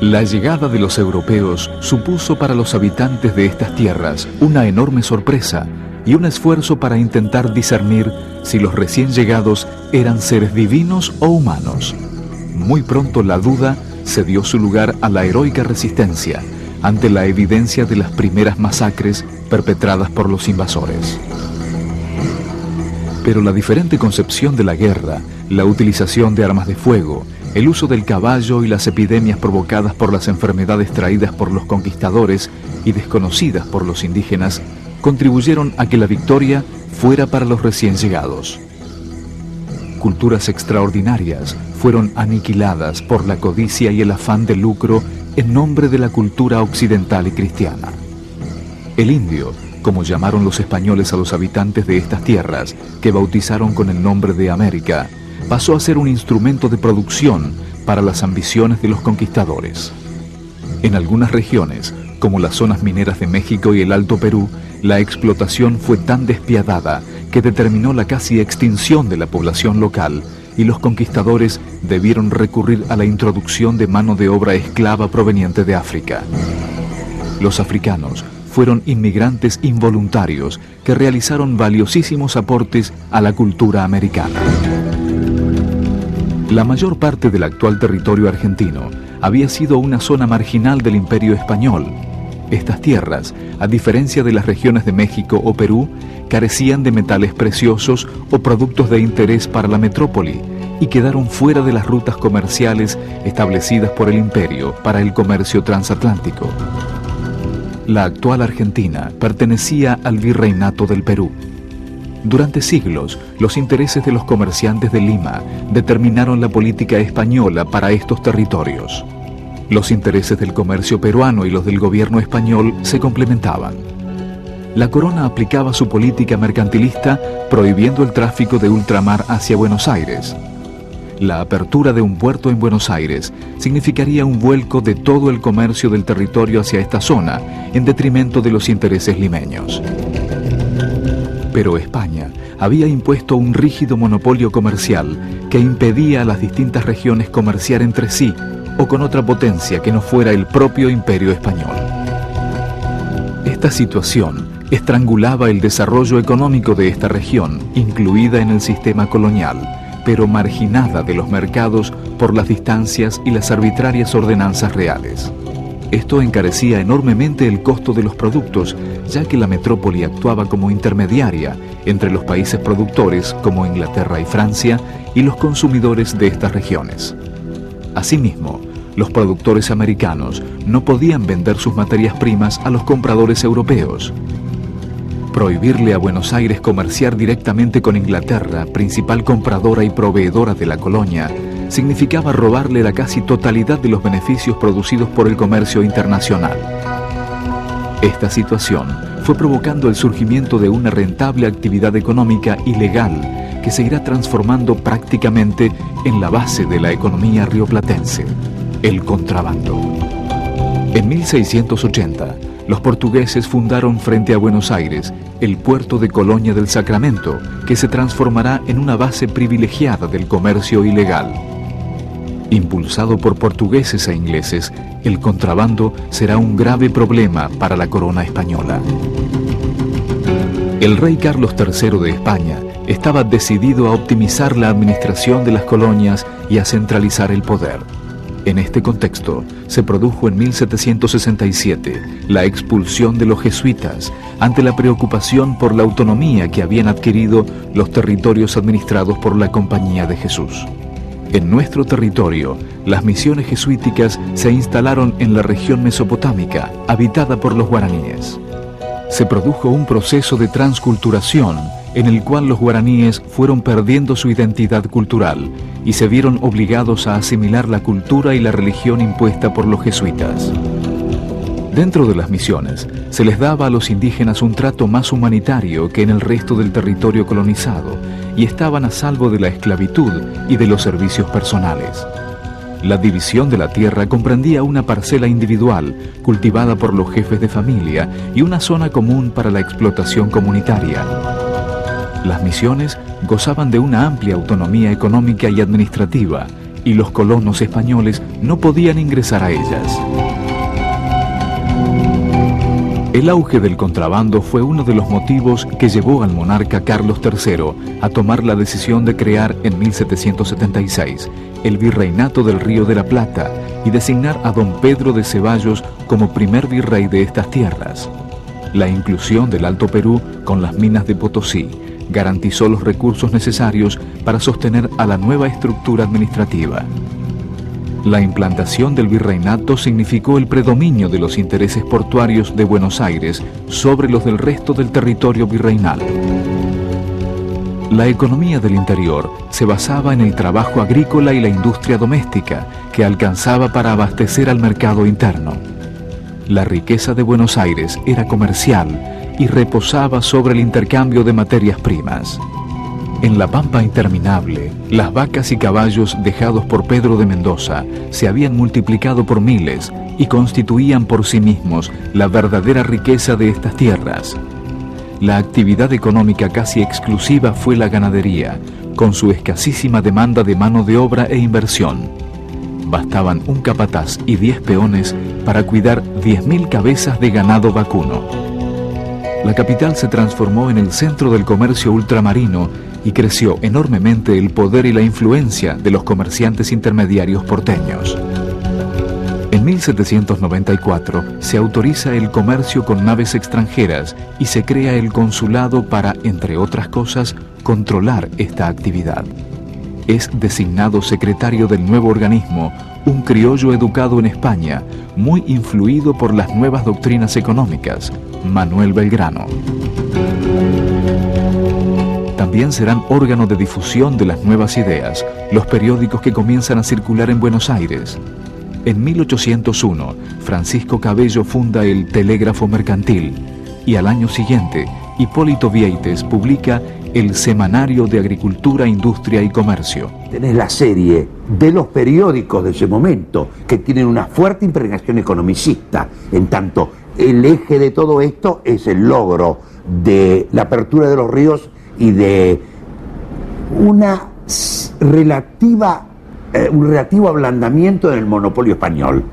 La llegada de los europeos supuso para los habitantes de estas tierras una enorme sorpresa y un esfuerzo para intentar discernir si los recién llegados eran seres divinos o humanos. Muy pronto la duda cedió su lugar a la heroica resistencia ante la evidencia de las primeras masacres perpetradas por los invasores. Pero la diferente concepción de la guerra, la utilización de armas de fuego, el uso del caballo y las epidemias provocadas por las enfermedades traídas por los conquistadores y desconocidas por los indígenas, contribuyeron a que la victoria fuera para los recién llegados. Culturas extraordinarias fueron aniquiladas por la codicia y el afán de lucro en nombre de la cultura occidental y cristiana. El indio, como llamaron los españoles a los habitantes de estas tierras, que bautizaron con el nombre de América, pasó a ser un instrumento de producción para las ambiciones de los conquistadores. En algunas regiones, como las zonas mineras de México y el Alto Perú, la explotación fue tan despiadada que determinó la casi extinción de la población local y los conquistadores debieron recurrir a la introducción de mano de obra esclava proveniente de África. Los africanos fueron inmigrantes involuntarios que realizaron valiosísimos aportes a la cultura americana. La mayor parte del actual territorio argentino había sido una zona marginal del Imperio Español. Estas tierras, a diferencia de las regiones de México o Perú, carecían de metales preciosos o productos de interés para la metrópoli y quedaron fuera de las rutas comerciales establecidas por el imperio para el comercio transatlántico. La actual Argentina pertenecía al Virreinato del Perú. Durante siglos, los intereses de los comerciantes de Lima determinaron la política española para estos territorios. Los intereses del comercio peruano y los del gobierno español se complementaban. La corona aplicaba su política mercantilista prohibiendo el tráfico de ultramar hacia Buenos Aires. La apertura de un puerto en Buenos Aires significaría un vuelco de todo el comercio del territorio hacia esta zona, en detrimento de los intereses limeños. Pero España había impuesto un rígido monopolio comercial que impedía a las distintas regiones comerciar entre sí o con otra potencia que no fuera el propio imperio español. Esta situación estrangulaba el desarrollo económico de esta región, incluida en el sistema colonial, pero marginada de los mercados por las distancias y las arbitrarias ordenanzas reales. Esto encarecía enormemente el costo de los productos, ya que la metrópoli actuaba como intermediaria entre los países productores, como Inglaterra y Francia, y los consumidores de estas regiones. Asimismo, los productores americanos no podían vender sus materias primas a los compradores europeos. Prohibirle a Buenos Aires comerciar directamente con Inglaterra, principal compradora y proveedora de la colonia, significaba robarle la casi totalidad de los beneficios producidos por el comercio internacional. Esta situación fue provocando el surgimiento de una rentable actividad económica ilegal que se irá transformando prácticamente en la base de la economía rioplatense: el contrabando. En 1680, los portugueses fundaron frente a Buenos Aires el puerto de Colonia del Sacramento, que se transformará en una base privilegiada del comercio ilegal. Impulsado por portugueses e ingleses, el contrabando será un grave problema para la corona española. El rey Carlos III de España estaba decidido a optimizar la administración de las colonias y a centralizar el poder. En este contexto, se produjo en 1767 la expulsión de los jesuitas ante la preocupación por la autonomía que habían adquirido los territorios administrados por la Compañía de Jesús. En nuestro territorio, las misiones jesuíticas se instalaron en la región mesopotámica, habitada por los guaraníes. Se produjo un proceso de transculturación en el cual los guaraníes fueron perdiendo su identidad cultural y se vieron obligados a asimilar la cultura y la religión impuesta por los jesuitas. Dentro de las misiones, se les daba a los indígenas un trato más humanitario que en el resto del territorio colonizado y estaban a salvo de la esclavitud y de los servicios personales. La división de la tierra comprendía una parcela individual cultivada por los jefes de familia y una zona común para la explotación comunitaria. Las misiones gozaban de una amplia autonomía económica y administrativa y los colonos españoles no podían ingresar a ellas. El auge del contrabando fue uno de los motivos que llevó al monarca Carlos III a tomar la decisión de crear en 1776 el Virreinato del Río de la Plata y designar a don Pedro de Ceballos como primer virrey de estas tierras. La inclusión del Alto Perú con las minas de Potosí garantizó los recursos necesarios para sostener a la nueva estructura administrativa. La implantación del virreinato significó el predominio de los intereses portuarios de Buenos Aires sobre los del resto del territorio virreinal. La economía del interior se basaba en el trabajo agrícola y la industria doméstica, que alcanzaba para abastecer al mercado interno. La riqueza de Buenos Aires era comercial y reposaba sobre el intercambio de materias primas. En la pampa interminable, las vacas y caballos dejados por Pedro de Mendoza se habían multiplicado por miles y constituían por sí mismos la verdadera riqueza de estas tierras. La actividad económica casi exclusiva fue la ganadería, con su escasísima demanda de mano de obra e inversión. Bastaban un capataz y 10 peones para cuidar 10.000 cabezas de ganado vacuno. La capital se transformó en el centro del comercio ultramarino y creció enormemente el poder y la influencia de los comerciantes intermediarios porteños. En 1794 se autoriza el comercio con naves extranjeras y se crea el consulado para, entre otras cosas, controlar esta actividad. Es designado secretario del nuevo organismo un criollo educado en España, muy influido por las nuevas doctrinas económicas, Manuel Belgrano. También serán órgano de difusión de las nuevas ideas los periódicos que comienzan a circular en Buenos Aires. En 1801, Francisco Cabello funda el Telégrafo Mercantil y al año siguiente, Hipólito Vieites publica el Semanario de Agricultura, Industria y Comercio. Tenés la serie de los periódicos de ese momento que tienen una fuerte impregnación economicista, en tanto el eje de todo esto es el logro de la apertura de los ríos y de un relativo ablandamiento en el monopolio español,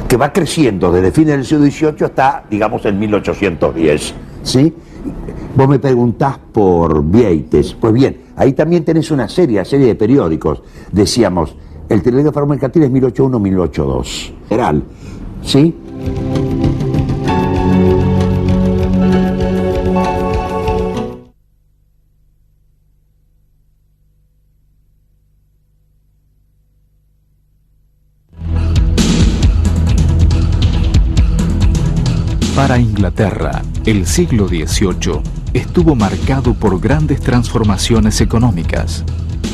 que va creciendo desde fines del siglo XVIII hasta, digamos, en 1810, ¿sí? Vos me preguntás por Vieites. Pues bien, ahí también tenés una serie de periódicos. Decíamos, el Telégrafo Mercantil es 1801-1802. General, ¿sí? Para Inglaterra, el siglo XVIII estuvo marcado por grandes transformaciones económicas.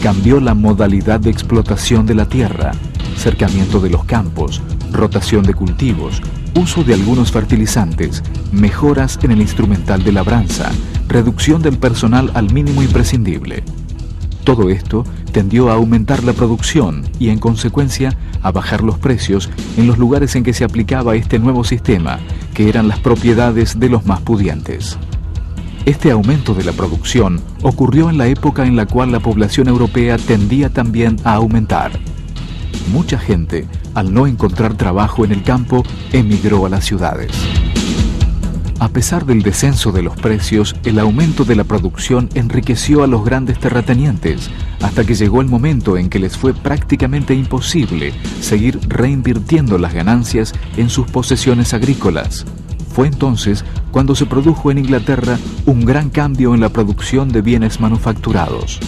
Cambió la modalidad de explotación de la tierra, cercamiento de los campos, rotación de cultivos, uso de algunos fertilizantes, mejoras en el instrumental de labranza, reducción del personal al mínimo imprescindible. Todo esto tendió a aumentar la producción y, en consecuencia, a bajar los precios en los lugares en que se aplicaba este nuevo sistema, que eran las propiedades de los más pudientes. Este aumento de la producción ocurrió en la época en la cual la población europea tendía también a aumentar. Mucha gente, al no encontrar trabajo en el campo, emigró a las ciudades. A pesar del descenso de los precios, el aumento de la producción enriqueció a los grandes terratenientes, hasta que llegó el momento en que les fue prácticamente imposible seguir reinvirtiendo las ganancias en sus posesiones agrícolas. Fue entonces cuando se produjo en Inglaterra un gran cambio en la producción de bienes manufacturados.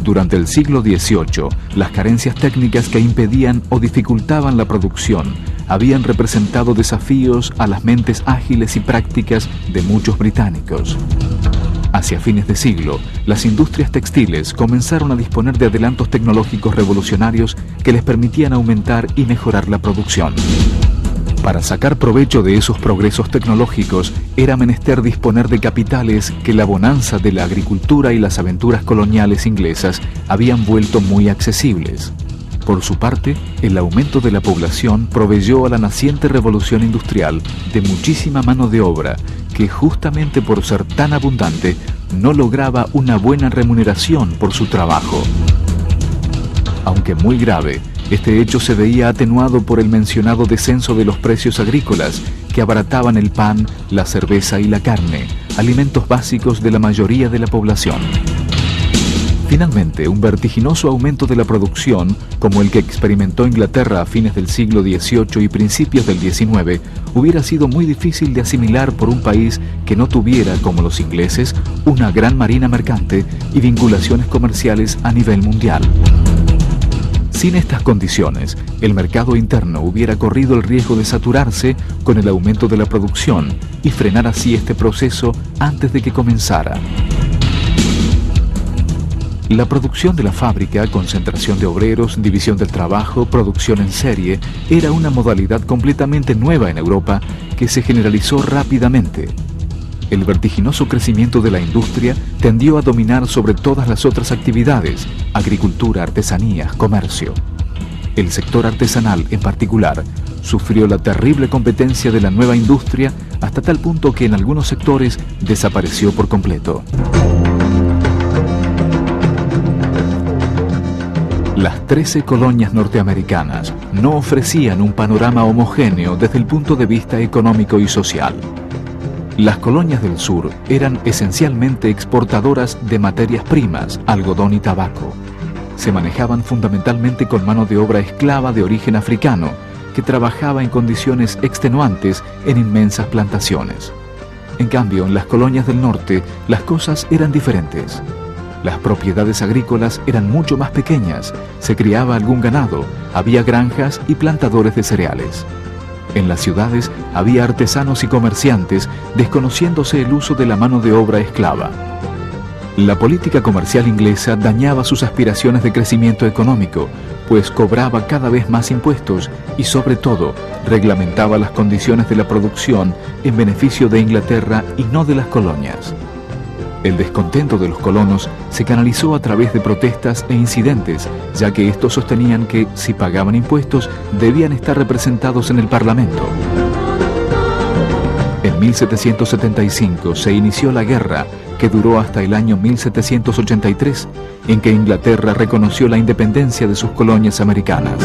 Durante el siglo XVIII, las carencias técnicas que impedían o dificultaban la producción habían representado desafíos a las mentes ágiles y prácticas de muchos británicos. Hacia fines de siglo, las industrias textiles comenzaron a disponer de adelantos tecnológicos revolucionarios que les permitían aumentar y mejorar la producción. Para sacar provecho de esos progresos tecnológicos, era menester disponer de capitales que la bonanza de la agricultura y las aventuras coloniales inglesas habían vuelto muy accesibles. Por su parte, el aumento de la población proveyó a la naciente revolución industrial de muchísima mano de obra que, justamente por ser tan abundante, no lograba una buena remuneración por su trabajo. Aunque muy grave, este hecho se veía atenuado por el mencionado descenso de los precios agrícolas que abarataban el pan, la cerveza y la carne, alimentos básicos de la mayoría de la población. Finalmente, un vertiginoso aumento de la producción, como el que experimentó Inglaterra a fines del siglo XVIII y principios del XIX, hubiera sido muy difícil de asimilar por un país que no tuviera, como los ingleses, una gran marina mercante y vinculaciones comerciales a nivel mundial. Sin estas condiciones, el mercado interno hubiera corrido el riesgo de saturarse con el aumento de la producción y frenar así este proceso antes de que comenzara. La producción de la fábrica, concentración de obreros, división del trabajo, producción en serie, era una modalidad completamente nueva en Europa que se generalizó rápidamente. El vertiginoso crecimiento de la industria tendió a dominar sobre todas las otras actividades, agricultura, artesanías, comercio. El sector artesanal, en particular, sufrió la terrible competencia de la nueva industria hasta tal punto que en algunos sectores desapareció por completo. Las 13 colonias norteamericanas no ofrecían un panorama homogéneo desde el punto de vista económico y social. Las colonias del sur eran esencialmente exportadoras de materias primas, algodón y tabaco. Se manejaban fundamentalmente con mano de obra esclava de origen africano, que trabajaba en condiciones extenuantes en inmensas plantaciones. En cambio, en las colonias del norte, las cosas eran diferentes. Las propiedades agrícolas eran mucho más pequeñas, se criaba algún ganado, había granjas y plantadores de cereales. En las ciudades había artesanos y comerciantes, desconociéndose el uso de la mano de obra esclava. La política comercial inglesa dañaba sus aspiraciones de crecimiento económico, pues cobraba cada vez más impuestos y, sobre todo, reglamentaba las condiciones de la producción en beneficio de Inglaterra y no de las colonias. El descontento de los colonos se canalizó a través de protestas e incidentes, ya que estos sostenían que, si pagaban impuestos, debían estar representados en el Parlamento. En 1775 se inició la guerra, que duró hasta el año 1783, en que Inglaterra reconoció la independencia de sus colonias americanas.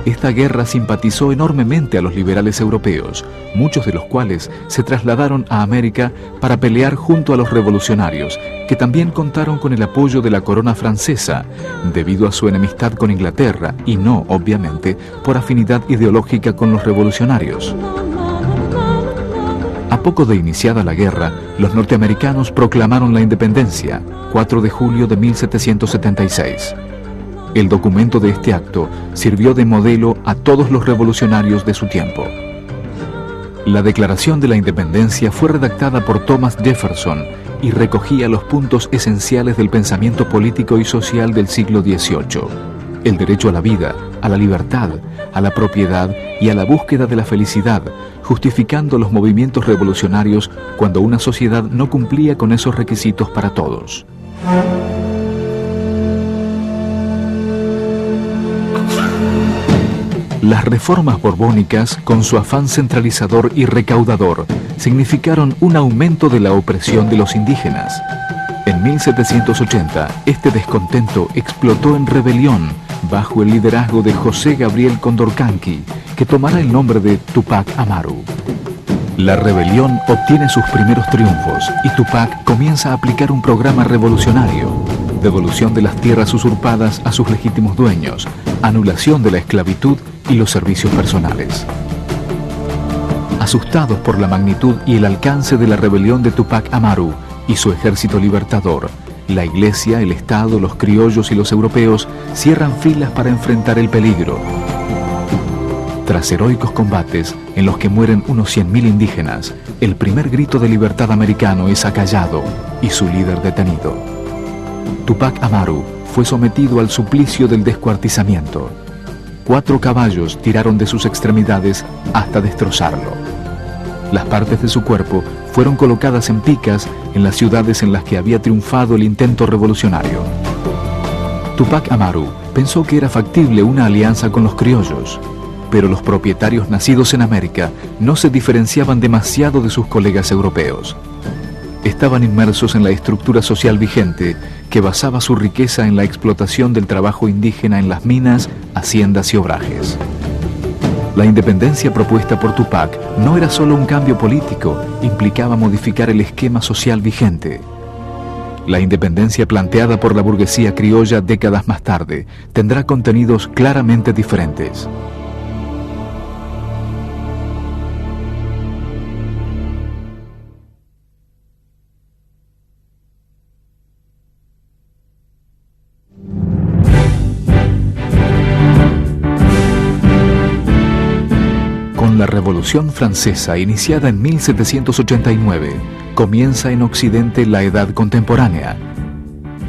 Esta guerra simpatizó enormemente a los liberales europeos, muchos de los cuales se trasladaron a América para pelear junto a los revolucionarios, que también contaron con el apoyo de la corona francesa, debido a su enemistad con Inglaterra y no, obviamente, por afinidad ideológica con los revolucionarios. A poco de iniciada la guerra, los norteamericanos proclamaron la independencia, 4 de julio de 1776. El documento de este acto sirvió de modelo a todos los revolucionarios de su tiempo. La Declaración de la Independencia fue redactada por Thomas Jefferson y recogía los puntos esenciales del pensamiento político y social del siglo XVIII: el derecho a la vida, a la libertad, a la propiedad y a la búsqueda de la felicidad, justificando los movimientos revolucionarios cuando una sociedad no cumplía con esos requisitos para todos. Las reformas borbónicas, con su afán centralizador y recaudador, significaron un aumento de la opresión de los indígenas. En 1780, este descontento explotó en rebelión bajo el liderazgo de José Gabriel Condorcanqui, que tomará el nombre de Tupac Amaru. La rebelión obtiene sus primeros triunfos y Tupac comienza a aplicar un programa revolucionario: devolución de las tierras usurpadas a sus legítimos dueños, anulación de la esclavitud y los servicios personales. Asustados por la magnitud y el alcance de la rebelión de Tupac Amaru y su ejército libertador, la Iglesia, el Estado, los criollos y los europeos cierran filas para enfrentar el peligro. Tras heroicos combates en los que mueren unos 100.000 indígenas, el primer grito de libertad americano es acallado y su líder detenido. Tupac Amaru fue sometido al suplicio del descuartizamiento. 4 caballos tiraron de sus extremidades hasta destrozarlo. Las partes de su cuerpo fueron colocadas en picas en las ciudades en las que había triunfado el intento revolucionario. Tupac Amaru pensó que era factible una alianza con los criollos, pero los propietarios nacidos en América no se diferenciaban demasiado de sus colegas europeos. estaban inmersos en la estructura social vigente que basaba su riqueza en la explotación del trabajo indígena en las minas, haciendas y obrajes. La independencia propuesta por Tupac no era solo un cambio político, implicaba modificar el esquema social vigente. La independencia planteada por la burguesía criolla décadas más tarde tendrá contenidos claramente diferentes. Con la Revolución Francesa, iniciada en 1789, comienza en Occidente la Edad Contemporánea.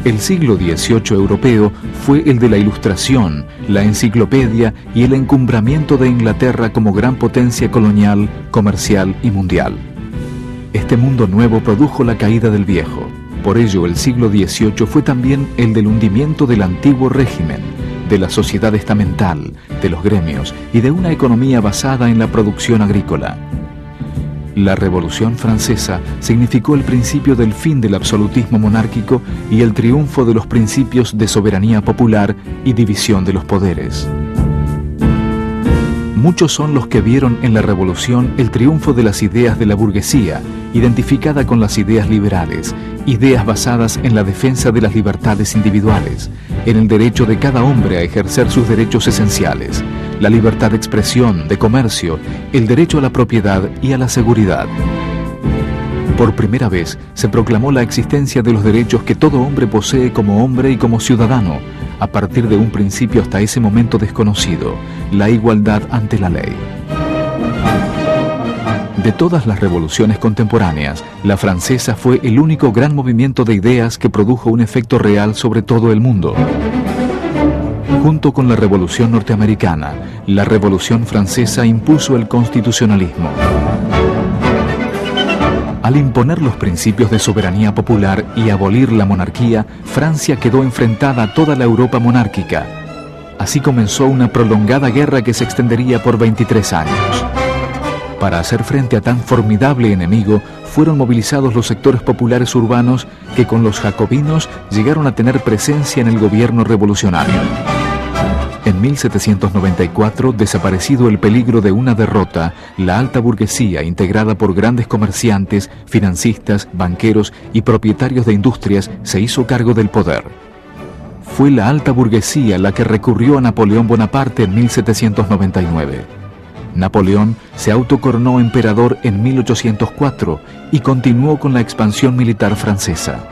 El siglo XVIII europeo fue el de la Ilustración, la enciclopedia y el encumbramiento de Inglaterra como gran potencia colonial, comercial y mundial. Este mundo nuevo produjo la caída del viejo. Por ello, el siglo XVIII fue también el del hundimiento del antiguo régimen, de la sociedad estamental, de los gremios y de una economía basada en la producción agrícola. La Revolución Francesa significó el principio del fin del absolutismo monárquico y el triunfo de los principios de soberanía popular y división de los poderes. Muchos son los que vieron en la Revolución el triunfo de las ideas de la burguesía, identificada con las ideas liberales, ideas basadas en la defensa de las libertades individuales, en el derecho de cada hombre a ejercer sus derechos esenciales, la libertad de expresión, de comercio, el derecho a la propiedad y a la seguridad. Por primera vez se proclamó la existencia de los derechos que todo hombre posee como hombre y como ciudadano, a partir de un principio hasta ese momento desconocido, la igualdad ante la ley. De todas las revoluciones contemporáneas, la francesa fue el único gran movimiento de ideas que produjo un efecto real sobre todo el mundo. Junto con la Revolución Norteamericana, la Revolución Francesa impuso el constitucionalismo. Al imponer los principios de soberanía popular y abolir la monarquía, Francia quedó enfrentada a toda la Europa monárquica. Así comenzó una prolongada guerra que se extendería por 23 años. Para hacer frente a tan formidable enemigo, fueron movilizados los sectores populares urbanos que con los jacobinos llegaron a tener presencia en el gobierno revolucionario. En 1794, desaparecido el peligro de una derrota, la alta burguesía, integrada por grandes comerciantes, financistas, banqueros y propietarios de industrias, se hizo cargo del poder. Fue la alta burguesía la que recurrió a Napoleón Bonaparte en 1799. Napoleón se autocoronó emperador en 1804 y continuó con la expansión militar francesa.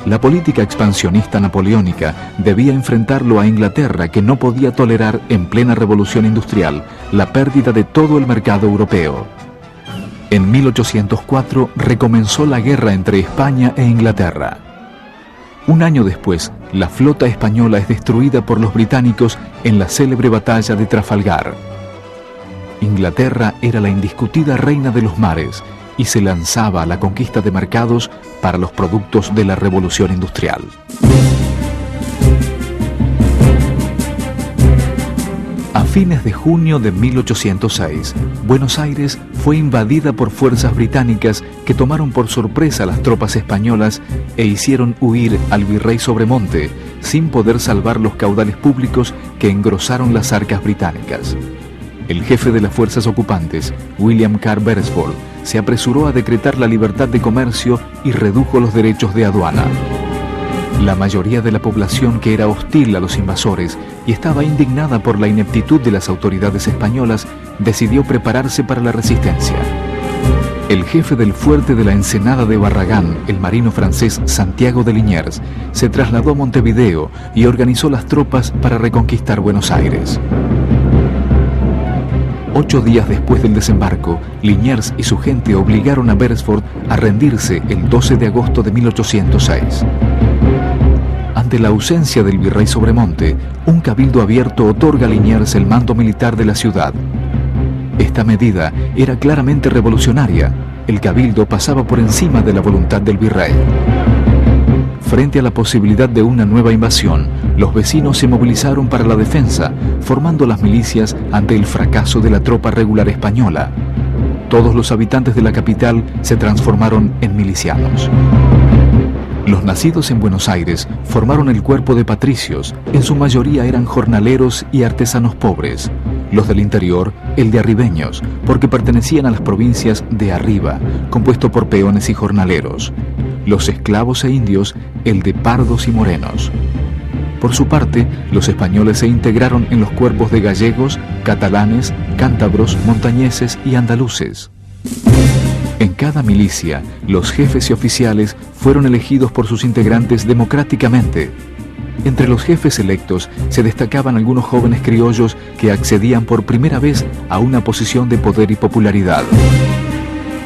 La política expansionista napoleónica debía enfrentarlo a Inglaterra, que no podía tolerar en plena revolución industrial la pérdida de todo el mercado europeo. En 1804 recomenzó la guerra entre España e Inglaterra. Un año después, la flota española es destruida por los británicos en la célebre batalla de Trafalgar. Inglaterra era la indiscutida reina de los mares y se lanzaba a la conquista de mercados para los productos de la revolución industrial. A fines de junio de 1806, Buenos Aires fue invadida por fuerzas británicas que tomaron por sorpresa a las tropas españolas e hicieron huir al virrey Sobremonte, sin poder salvar los caudales públicos que engrosaron las arcas británicas. El jefe de las fuerzas ocupantes, William Carr Beresford, se apresuró a decretar la libertad de comercio y redujo los derechos de aduana. La mayoría de la población, que era hostil a los invasores y estaba indignada por la ineptitud de las autoridades españolas, decidió prepararse para la resistencia. El jefe del fuerte de la Ensenada de Barragán, el marino francés Santiago de Liniers, se trasladó a Montevideo y organizó las tropas para reconquistar Buenos Aires. 8 días después del desembarco, Liniers y su gente obligaron a Beresford a rendirse el 12 de agosto de 1806. Ante la ausencia del virrey Sobremonte, un cabildo abierto otorga a Liniers el mando militar de la ciudad. Esta medida era claramente revolucionaria. El cabildo pasaba por encima de la voluntad del virrey. Frente a la posibilidad de una nueva invasión, los vecinos se movilizaron para la defensa, formando las milicias ante el fracaso de la tropa regular española. Todos los habitantes de la capital se transformaron en milicianos. Los nacidos en Buenos Aires formaron el cuerpo de patricios, en su mayoría eran jornaleros y artesanos pobres. Los del interior, el de arribeños, porque pertenecían a las provincias de arriba, compuesto por peones y jornaleros. Los esclavos e indios, el de pardos y morenos. Por su parte, los españoles se integraron en los cuerpos de gallegos, catalanes, cántabros, montañeses y andaluces. En cada milicia, los jefes y oficiales fueron elegidos por sus integrantes democráticamente. Entre los jefes electos se destacaban algunos jóvenes criollos que accedían por primera vez a una posición de poder y popularidad.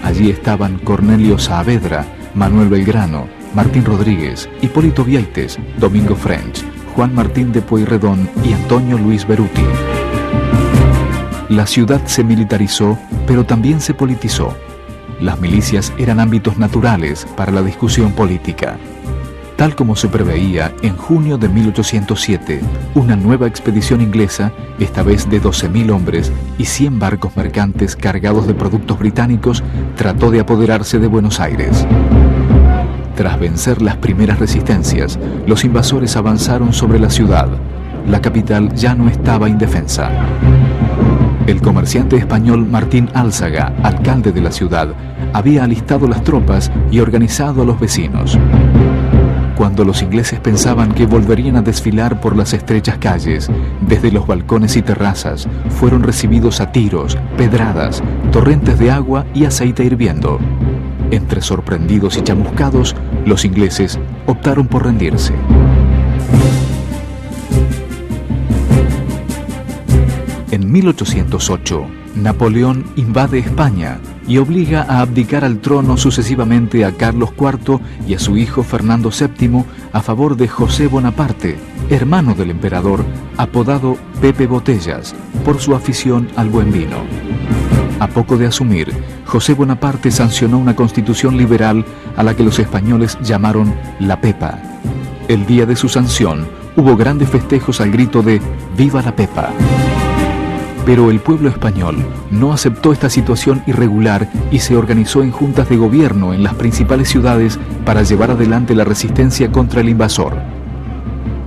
Allí estaban Cornelio Saavedra, Manuel Belgrano, Martín Rodríguez, Hipólito Vieites, Domingo French, Juan Martín de Pueyrredón y Antonio Luis Beruti. La ciudad se militarizó, pero también se politizó. Las milicias eran ámbitos naturales para la discusión política. Tal como se preveía, en junio de 1807, una nueva expedición inglesa, esta vez de 12.000 hombres y 100 barcos mercantes cargados de productos británicos, trató de apoderarse de Buenos Aires. Tras vencer las primeras resistencias, los invasores avanzaron sobre la ciudad. La capital ya no estaba indefensa. El comerciante español Martín Álzaga, alcalde de la ciudad, había alistado las tropas y organizado a los vecinos. Cuando los ingleses pensaban que volverían a desfilar por las estrechas calles, desde los balcones y terrazas fueron recibidos a tiros, pedradas, torrentes de agua y aceite hirviendo. Entre sorprendidos y chamuscados, los ingleses optaron por rendirse. En 1808, Napoleón invade España y obliga a abdicar al trono sucesivamente a Carlos IV y a su hijo Fernando VII a favor de José Bonaparte, hermano del emperador, apodado Pepe Botellas, por su afición al buen vino. A poco de asumir, José Bonaparte sancionó una constitución liberal a la que los españoles llamaron la Pepa. El día de su sanción, hubo grandes festejos al grito de ¡Viva la Pepa! Pero el pueblo español no aceptó esta situación irregular y se organizó en juntas de gobierno en las principales ciudades para llevar adelante la resistencia contra el invasor.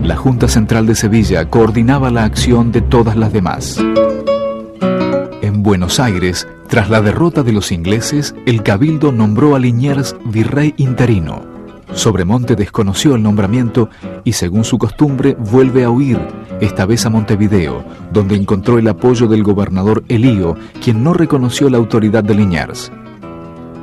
La Junta Central de Sevilla coordinaba la acción de todas las demás. En Buenos Aires, tras la derrota de los ingleses, el Cabildo nombró a Liniers virrey interino. Sobremonte desconoció el nombramiento y, según su costumbre, vuelve a huir, esta vez a Montevideo, donde encontró el apoyo del gobernador Elío, quien no reconoció la autoridad de Liniers.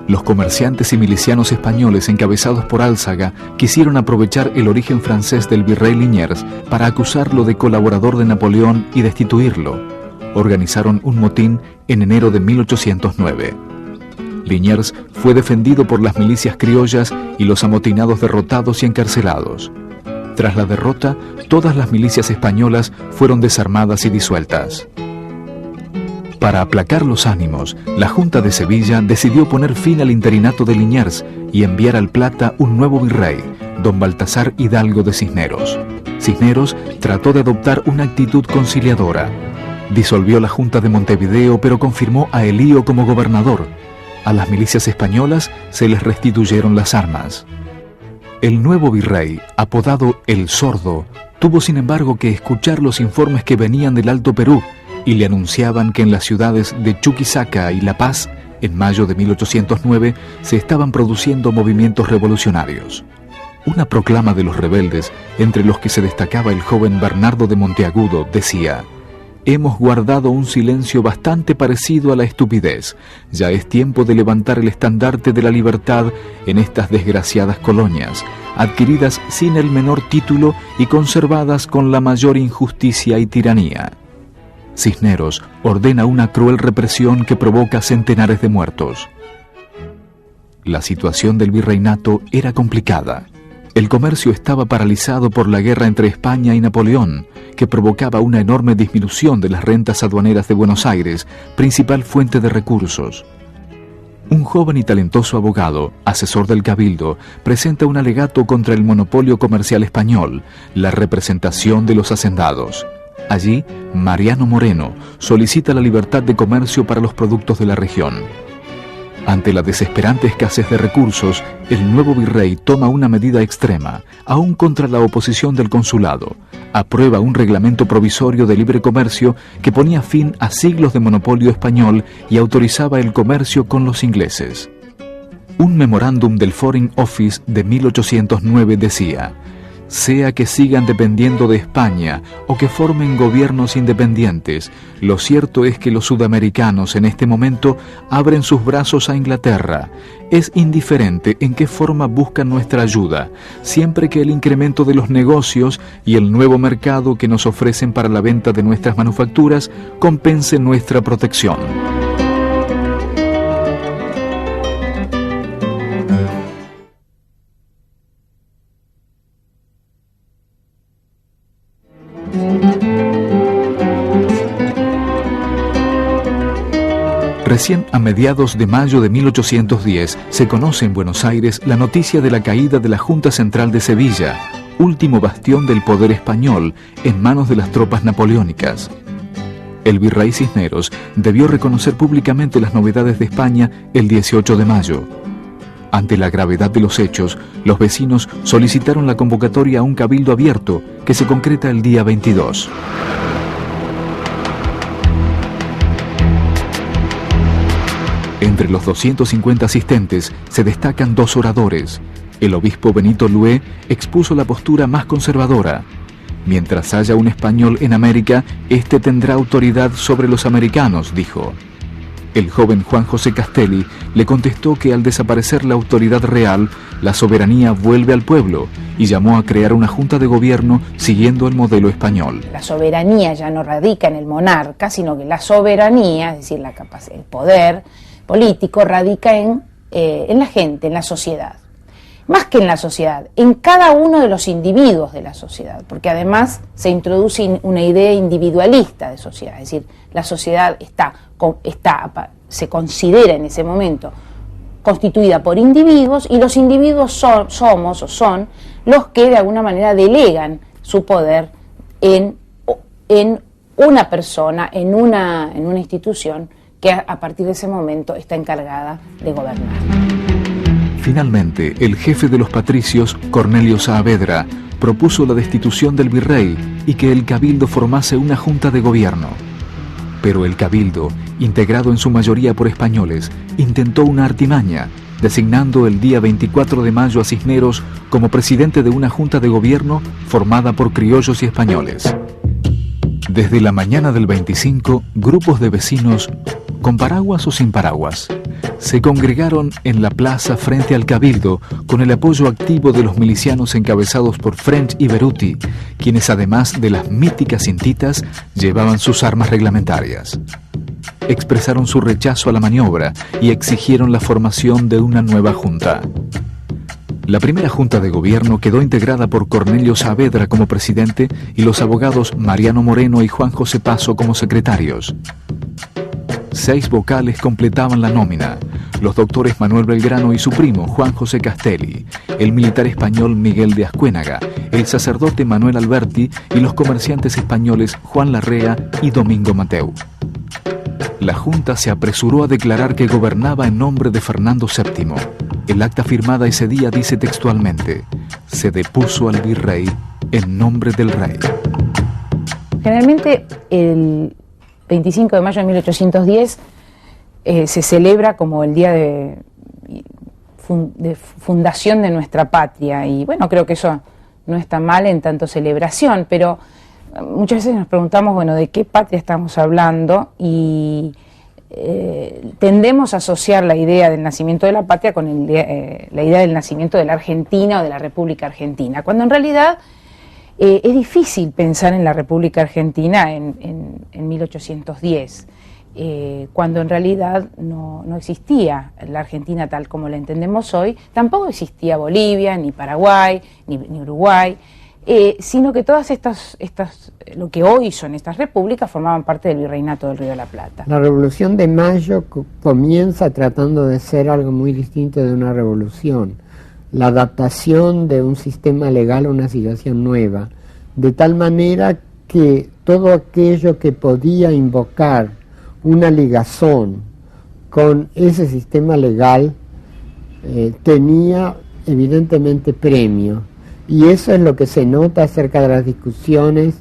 Los comerciantes y milicianos españoles encabezados por Álzaga quisieron aprovechar el origen francés del virrey Liniers para acusarlo de colaborador de Napoleón y destituirlo. Organizaron un motín en enero de 1809. Liniers fue defendido por las milicias criollas y los amotinados derrotados y encarcelados. Tras la derrota, todas las milicias españolas fueron desarmadas y disueltas. Para aplacar los ánimos, la Junta de Sevilla decidió poner fin al interinato de Liniers y enviar al Plata un nuevo virrey, don Baltasar Hidalgo de Cisneros. Cisneros trató de adoptar una actitud conciliadora. Disolvió la Junta de Montevideo, pero confirmó a Elío como gobernador. A las milicias españolas se les restituyeron las armas. El nuevo virrey, apodado El Sordo, tuvo sin embargo que escuchar los informes que venían del Alto Perú y le anunciaban que en las ciudades de Chuquisaca y La Paz, en mayo de 1809, se estaban produciendo movimientos revolucionarios. Una proclama de los rebeldes, entre los que se destacaba el joven Bernardo de Monteagudo, decía: «Hemos guardado un silencio bastante parecido a la estupidez. Ya es tiempo de levantar el estandarte de la libertad en estas desgraciadas colonias, adquiridas sin el menor título y conservadas con la mayor injusticia y tiranía». Cisneros ordena una cruel represión que provoca centenares de muertos. La situación del virreinato era complicada. El comercio estaba paralizado por la guerra entre España y Napoleón, que provocaba una enorme disminución de las rentas aduaneras de Buenos Aires, principal fuente de recursos. Un joven y talentoso abogado, asesor del Cabildo, presenta un alegato contra el monopolio comercial español, la representación de los hacendados. Allí, Mariano Moreno solicita la libertad de comercio para los productos de la región. Ante la desesperante escasez de recursos, el nuevo virrey toma una medida extrema, aún contra la oposición del consulado. Aprueba un reglamento provisorio de libre comercio que ponía fin a siglos de monopolio español y autorizaba el comercio con los ingleses. Un memorándum del Foreign Office de 1809 decía: sea que sigan dependiendo de España o que formen gobiernos independientes, lo cierto es que los sudamericanos en este momento abren sus brazos a Inglaterra. Es indiferente en qué forma buscan nuestra ayuda, siempre que el incremento de los negocios y el nuevo mercado que nos ofrecen para la venta de nuestras manufacturas compense nuestra protección. Recién a mediados de mayo de 1810 se conoce en Buenos Aires la noticia de la caída de la Junta Central de Sevilla, último bastión del poder español en manos de las tropas napoleónicas. El virrey Cisneros debió reconocer públicamente las novedades de España el 18 de mayo. Ante la gravedad de los hechos, los vecinos solicitaron la convocatoria a un cabildo abierto que se concreta el día 22. Entre los 250 asistentes se destacan dos oradores. El obispo Benito Lué expuso la postura más conservadora. Mientras haya un español en América, este tendrá autoridad sobre los americanos, dijo. El joven Juan José Castelli le contestó que al desaparecer la autoridad real, la soberanía vuelve al pueblo y llamó a crear una junta de gobierno siguiendo el modelo español. La soberanía ya no radica en el monarca, sino que la soberanía, es decir, la capacidad, el poder político, radica en la gente, en la sociedad. Más que en la sociedad, en cada uno de los individuos de la sociedad, porque además se introduce una idea individualista de sociedad, es decir, la sociedad se considera en ese momento constituida por individuos y los individuos son los que de alguna manera delegan su poder en una persona, en una institución que a partir de ese momento está encargada de gobernar. Finalmente, el jefe de los patricios, Cornelio Saavedra, propuso la destitución del virrey y que el cabildo formase una junta de gobierno. Pero el cabildo, integrado en su mayoría por españoles, intentó una artimaña, designando el día 24 de mayo a Cisneros como presidente de una junta de gobierno formada por criollos y españoles. Desde la mañana del 25, grupos de vecinos, con paraguas o sin paraguas, se congregaron en la plaza frente al cabildo con el apoyo activo de los milicianos encabezados por French y Beruti, quienes además de las míticas cintitas llevaban sus armas reglamentarias. Expresaron su rechazo a la maniobra y exigieron la formación de una nueva junta. La primera junta de gobierno quedó integrada por Cornelio Saavedra como presidente y los abogados Mariano Moreno y Juan José Paso como secretarios. 6 vocales completaban la nómina: los doctores Manuel Belgrano y su primo Juan José Castelli, el militar español Miguel de Ascuénaga, el sacerdote Manuel Alberti y los comerciantes españoles Juan Larrea y Domingo Mateu. La Junta se apresuró a declarar que gobernaba en nombre de Fernando VII. El acta firmada ese día dice textualmente: se depuso al virrey en nombre del rey. Generalmente el 25 de mayo de 1810 se celebra como el día de fundación de nuestra patria, y bueno, creo que eso no está mal en tanto celebración, pero muchas veces nos preguntamos, bueno, ¿de qué patria estamos hablando? Y tendemos a asociar la idea del nacimiento de la patria con la idea del nacimiento de la Argentina o de la República Argentina, cuando en realidad es difícil pensar en la República Argentina en 1810, cuando en realidad no existía la Argentina tal como la entendemos hoy, tampoco existía Bolivia, ni Paraguay, ni Uruguay, sino que todas estas, lo que hoy son estas repúblicas, formaban parte del virreinato del Río de la Plata. La Revolución de Mayo comienza tratando de ser algo muy distinto de una revolución: la adaptación de un sistema legal a una situación nueva, de tal manera que todo aquello que podía invocar una ligazón con ese sistema legal tenía evidentemente premio, y eso es lo que se nota acerca de las discusiones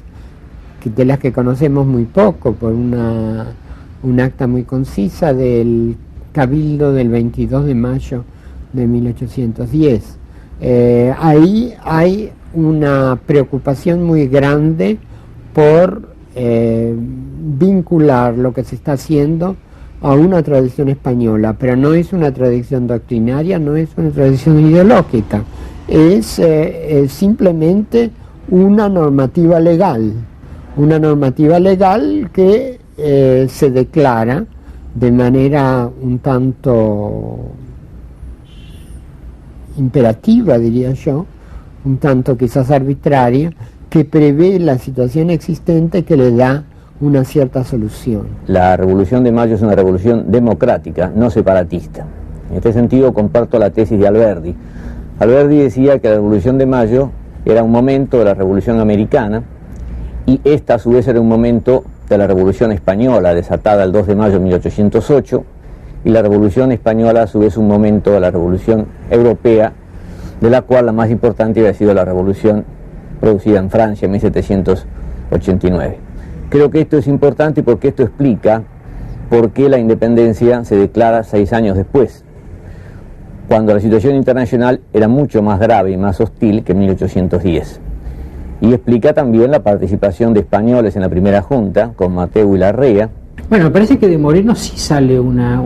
de las que conocemos muy poco por un acta muy concisa del Cabildo del 22 de mayo de 1810. Ahí hay una preocupación muy grande por vincular lo que se está haciendo a una tradición española, pero no es una tradición doctrinaria, no es una tradición ideológica, es simplemente una normativa legal que se declara de manera un tanto imperativa, diría yo, un tanto quizás arbitraria, que prevé la situación existente, que le da una cierta solución. La Revolución de Mayo es una revolución democrática, no separatista. En este sentido comparto la tesis de Alberdi. Alberdi decía que la Revolución de Mayo era un momento de la Revolución Americana, y esta a su vez era un momento de la Revolución Española, desatada el 2 de mayo de 1808, y la Revolución Española a su vez un momento de la Revolución Europea, de la cual la más importante había sido la Revolución producida en Francia en 1789. Creo que esto es importante porque esto explica por qué la independencia se declara 6 años después, cuando la situación internacional era mucho más grave y más hostil que en 1810. Y explica también la participación de españoles en la primera junta, con Mateu y Larrea. Bueno, me parece que de Moreno sí sale una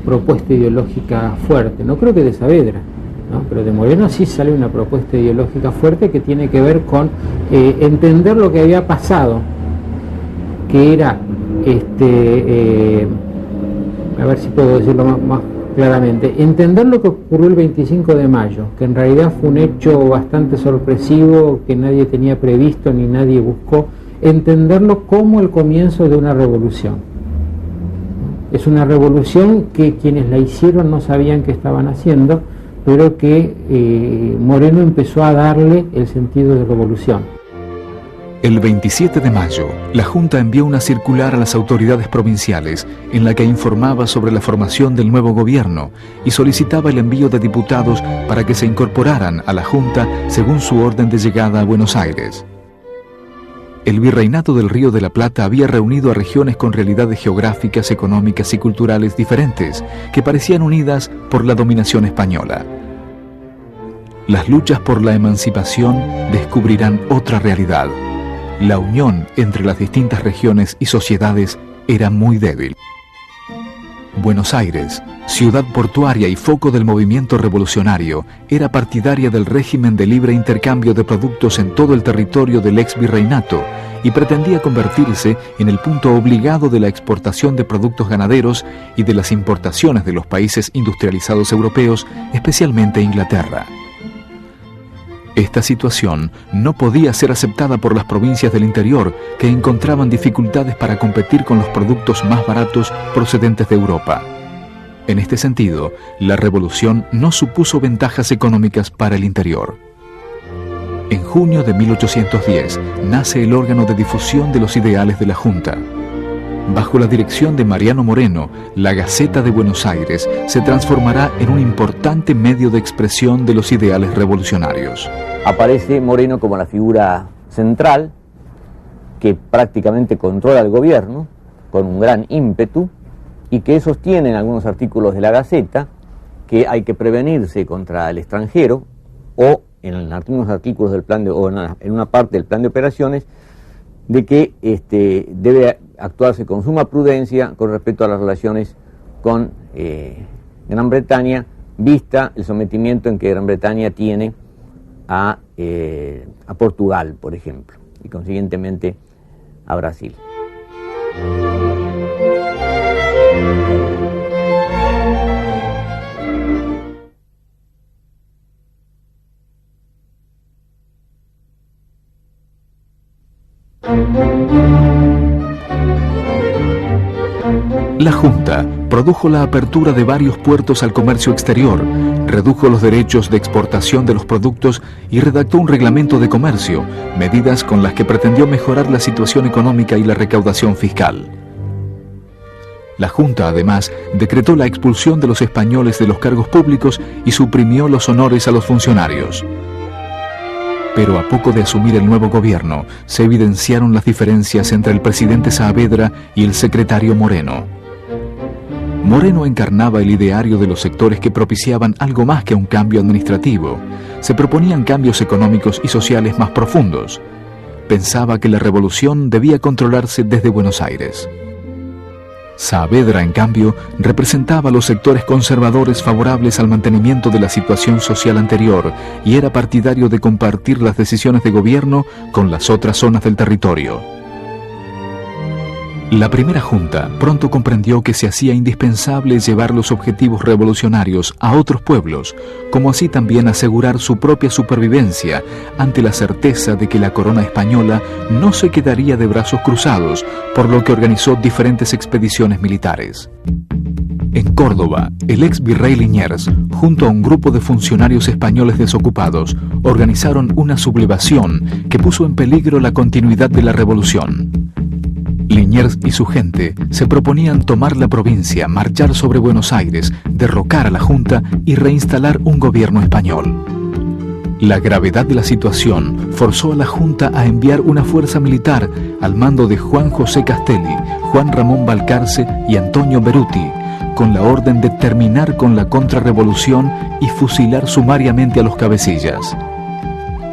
propuesta ideológica fuerte, no creo que de Saavedra, ¿no? Pero de Moreno sí sale una propuesta ideológica fuerte que tiene que ver con entender lo que había pasado, que era, a ver si puedo decirlo más claramente, entender lo que ocurrió el 25 de mayo, que en realidad fue un hecho bastante sorpresivo, que nadie tenía previsto ni nadie buscó, entenderlo como el comienzo de una revolución. Es una revolución que quienes la hicieron no sabían que estaban haciendo, pero que Moreno empezó a darle el sentido de revolución. El 27 de mayo, la Junta envió una circular a las autoridades provinciales en la que informaba sobre la formación del nuevo gobierno y solicitaba el envío de diputados para que se incorporaran a la Junta según su orden de llegada a Buenos Aires. El Virreinato del Río de la Plata había reunido a regiones con realidades geográficas, económicas y culturales diferentes que parecían unidas por la dominación española. Las luchas por la emancipación descubrirán otra realidad. La unión entre las distintas regiones y sociedades era muy débil. Buenos Aires, ciudad portuaria y foco del movimiento revolucionario, era partidaria del régimen de libre intercambio de productos en todo el territorio del ex virreinato y pretendía convertirse en el punto obligado de la exportación de productos ganaderos y de las importaciones de los países industrializados europeos, especialmente Inglaterra. Esta situación no podía ser aceptada por las provincias del interior, que encontraban dificultades para competir con los productos más baratos procedentes de Europa. En este sentido, la revolución no supuso ventajas económicas para el interior. En junio de 1810 nace el órgano de difusión de los ideales de la Junta. Bajo la dirección de Mariano Moreno, la Gaceta de Buenos Aires se transformará en un importante medio de expresión de los ideales revolucionarios. Aparece Moreno como la figura central que prácticamente controla el gobierno con un gran ímpetu y que sostiene en algunos artículos de la Gaceta que hay que prevenirse contra el extranjero, o en algunos artículos del plan o en una parte del plan de operaciones, de que debe actuarse con suma prudencia con respecto a las relaciones con Gran Bretaña, vista el sometimiento en que Gran Bretaña tiene a Portugal, por ejemplo, y consiguientemente a Brasil. La Junta produjo la apertura de varios puertos al comercio exterior, redujo los derechos de exportación de los productos y redactó un reglamento de comercio, medidas con las que pretendió mejorar la situación económica y la recaudación fiscal. La Junta, además, decretó la expulsión de los españoles de los cargos públicos y suprimió los honores a los funcionarios. Pero a poco de asumir el nuevo gobierno, se evidenciaron las diferencias entre el presidente Saavedra y el secretario Moreno. Moreno encarnaba el ideario de los sectores que propiciaban algo más que un cambio administrativo. Se proponían cambios económicos y sociales más profundos. Pensaba que la revolución debía controlarse desde Buenos Aires. Saavedra, en cambio, representaba a los sectores conservadores favorables al mantenimiento de la situación social anterior y era partidario de compartir las decisiones de gobierno con las otras zonas del territorio. La primera junta pronto comprendió que se hacía indispensable llevar los objetivos revolucionarios a otros pueblos, como así también asegurar su propia supervivencia ante la certeza de que la corona española no se quedaría de brazos cruzados, por lo que organizó diferentes expediciones militares. En Córdoba, el ex virrey Liniers, junto a un grupo de funcionarios españoles desocupados, organizaron una sublevación que puso en peligro la continuidad de la revolución. Liniers y su gente se proponían tomar la provincia, marchar sobre Buenos Aires, derrocar a la Junta y reinstalar un gobierno español. La gravedad de la situación forzó a la Junta a enviar una fuerza militar al mando de Juan José Castelli, Juan Ramón Balcarce y Antonio Beruti, con la orden de terminar con la contrarrevolución y fusilar sumariamente a los cabecillas.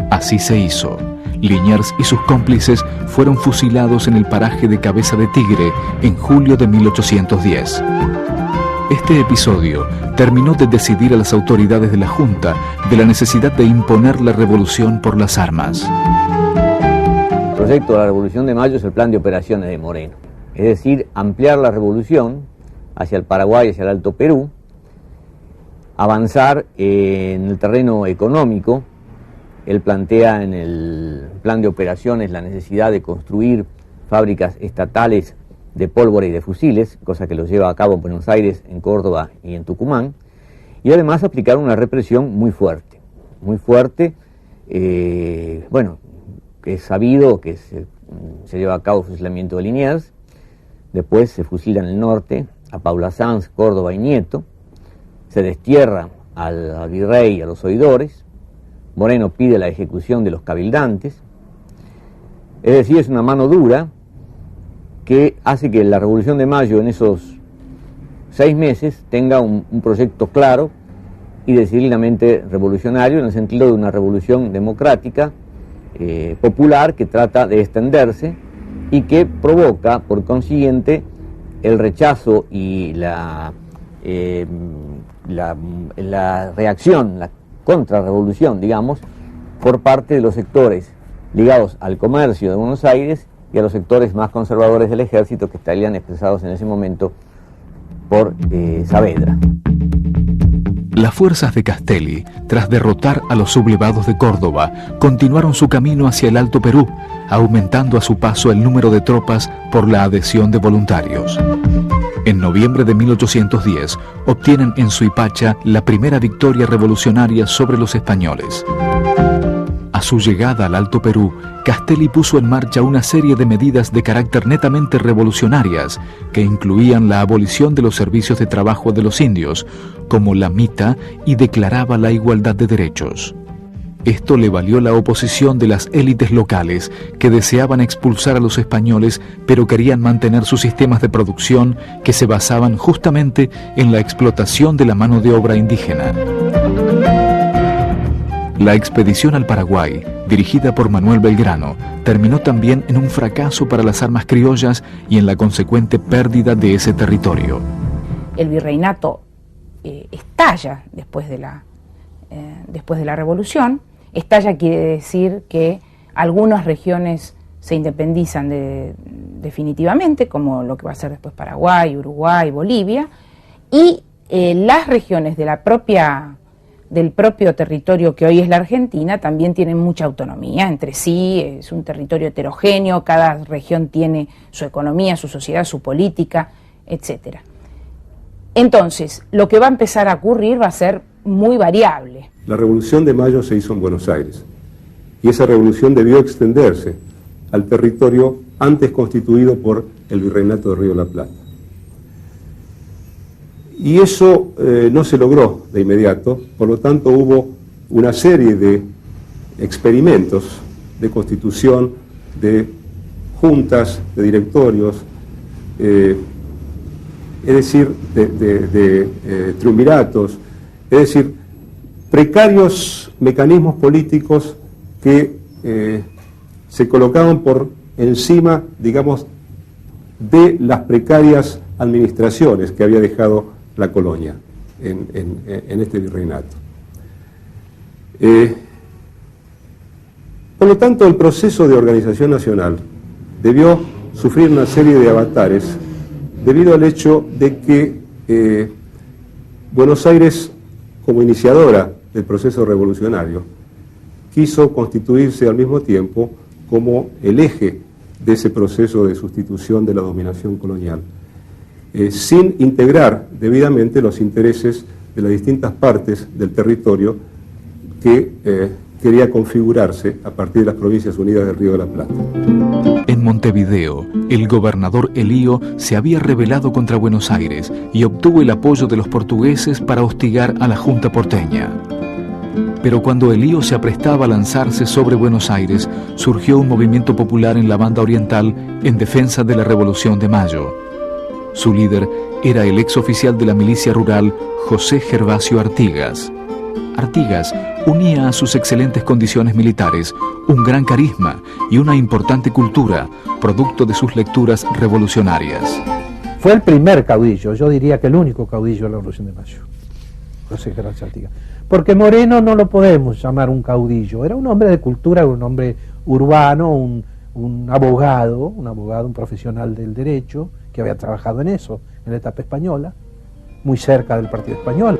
Así se hizo. Liniers y sus cómplices fueron fusilados en el paraje de Cabeza de Tigre en julio de 1810. Este episodio terminó de decidir a las autoridades de la Junta de la necesidad de imponer la revolución por las armas. El proyecto de la Revolución de Mayo es el plan de operaciones de Moreno, es decir, ampliar la revolución hacia el Paraguay, hacia el Alto Perú, avanzar en el terreno económico. Él plantea en el plan de operaciones la necesidad de construir fábricas estatales de pólvora y de fusiles, cosa que lo lleva a cabo en Buenos Aires, en Córdoba y en Tucumán, y además aplicar una represión muy fuerte, bueno, que es sabido que se lleva a cabo el fusilamiento de Liniers, después se fusila en el norte a Paula Sanz, Córdoba y Nieto, se destierra al virrey y a los oidores. Moreno pide la ejecución de los cabildantes, es decir, es una mano dura que hace que la Revolución de Mayo en esos 6 meses tenga un proyecto claro y decididamente revolucionario en el sentido de una revolución democrática, popular, que trata de extenderse y que provoca, por consiguiente, el rechazo y la reacción, la contrarrevolución, digamos, por parte de los sectores ligados al comercio de Buenos Aires y a los sectores más conservadores del ejército que estarían expresados en ese momento por Saavedra. Las fuerzas de Castelli, tras derrotar a los sublevados de Córdoba, continuaron su camino hacia el Alto Perú, aumentando a su paso el número de tropas por la adhesión de voluntarios. En noviembre de 1810 obtienen en Suipacha la primera victoria revolucionaria sobre los españoles. A su llegada al Alto Perú, Castelli puso en marcha una serie de medidas de carácter netamente revolucionarias que incluían la abolición de los servicios de trabajo de los indios, como la mita, y declaraba la igualdad de derechos. Esto le valió la oposición de las élites locales que deseaban expulsar a los españoles, pero querían mantener sus sistemas de producción que se basaban justamente en la explotación de la mano de obra indígena. La expedición al Paraguay, dirigida por Manuel Belgrano, terminó también en un fracaso para las armas criollas y en la consecuente pérdida de ese territorio. El virreinato estalla después de la revolución. Estalla quiere decir que algunas regiones se independizan definitivamente, como lo que va a ser después Paraguay, Uruguay, Bolivia, y las regiones del propio territorio que hoy es la Argentina también tienen mucha autonomía entre sí, es un territorio heterogéneo, cada región tiene su economía, su sociedad, su política, etc. Entonces, lo que va a empezar a ocurrir va a ser muy variable. La Revolución de Mayo se hizo en Buenos Aires y esa revolución debió extenderse al territorio antes constituido por el Virreinato de Río de la Plata. Y eso no se logró de inmediato, por lo tanto hubo una serie de experimentos de constitución, de juntas, de directorios, es decir, de triunviratos, es decir, precarios mecanismos políticos que se colocaban por encima, digamos, de las precarias administraciones que había dejado la colonia en este virreinato. Por lo tanto, el proceso de organización nacional debió sufrir una serie de avatares debido al hecho de que Buenos Aires, como iniciadora del proceso revolucionario, quiso constituirse al mismo tiempo como el eje de ese proceso de sustitución de la dominación colonial, sin integrar debidamente los intereses de las distintas partes del territorio que quería configurarse a partir de las Provincias Unidas del Río de la Plata. En Montevideo, el gobernador Elío se había rebelado contra Buenos Aires y obtuvo el apoyo de los portugueses para hostigar a la Junta porteña. Pero cuando Elío se aprestaba a lanzarse sobre Buenos Aires, surgió un movimiento popular en la banda oriental en defensa de la Revolución de Mayo. Su líder era el ex oficial de la milicia rural, José Gervasio Artigas. Artigas unía a sus excelentes condiciones militares un gran carisma y una importante cultura, producto de sus lecturas revolucionarias. Fue el primer caudillo, yo diría que el único caudillo de la Revolución de Mayo, José Gervasio Artigas. Porque Moreno no lo podemos llamar un caudillo, era un hombre de cultura, un hombre urbano, un abogado, un profesional del derecho, que había trabajado en eso, en la etapa española, muy cerca del Partido Español.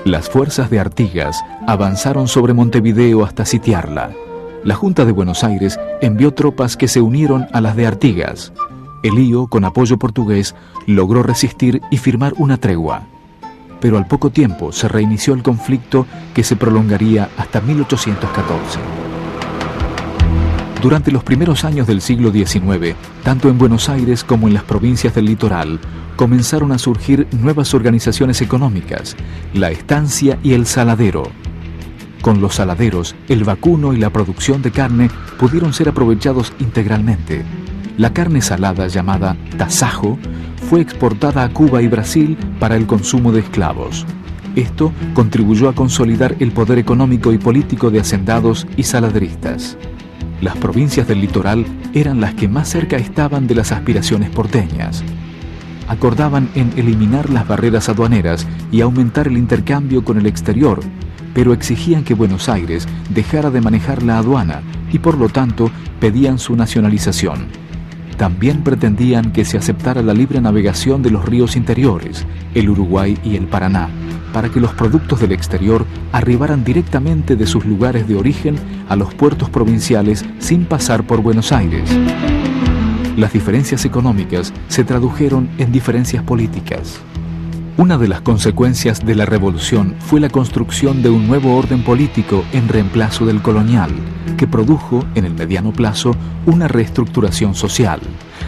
Las fuerzas de Artigas avanzaron sobre Montevideo hasta sitiarla. La Junta de Buenos Aires envió tropas que se unieron a las de Artigas. Elío, con apoyo portugués, logró resistir y firmar una tregua. Pero al poco tiempo se reinició el conflicto que se prolongaría hasta 1814. Durante los primeros años del siglo XIX, tanto en Buenos Aires como en las provincias del litoral, comenzaron a surgir nuevas organizaciones económicas, la estancia y el saladero. Con los saladeros, el vacuno y la producción de carne pudieron ser aprovechados integralmente. La carne salada, llamada tasajo, fue exportada a Cuba y Brasil para el consumo de esclavos. Esto contribuyó a consolidar el poder económico y político de hacendados y saladeristas. Las provincias del litoral eran las que más cerca estaban de las aspiraciones porteñas. Acordaban en eliminar las barreras aduaneras y aumentar el intercambio con el exterior, pero exigían que Buenos Aires dejara de manejar la aduana y por lo tanto pedían su nacionalización. También pretendían que se aceptara la libre navegación de los ríos interiores, el Uruguay y el Paraná, para que los productos del exterior arribaran directamente de sus lugares de origen a los puertos provinciales sin pasar por Buenos Aires. Las diferencias económicas se tradujeron en diferencias políticas. Una de las consecuencias de la revolución fue la construcción de un nuevo orden político en reemplazo del colonial, que produjo, en el mediano plazo, una reestructuración social,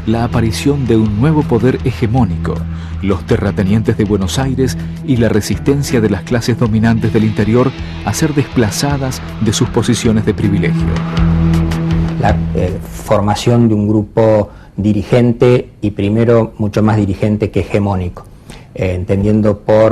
la aparición de un nuevo poder hegemónico, los terratenientes de Buenos Aires y la resistencia de las clases dominantes del interior a ser desplazadas de sus posiciones de privilegio. La formación de un grupo dirigente y primero mucho más dirigente que hegemónico, entendiendo por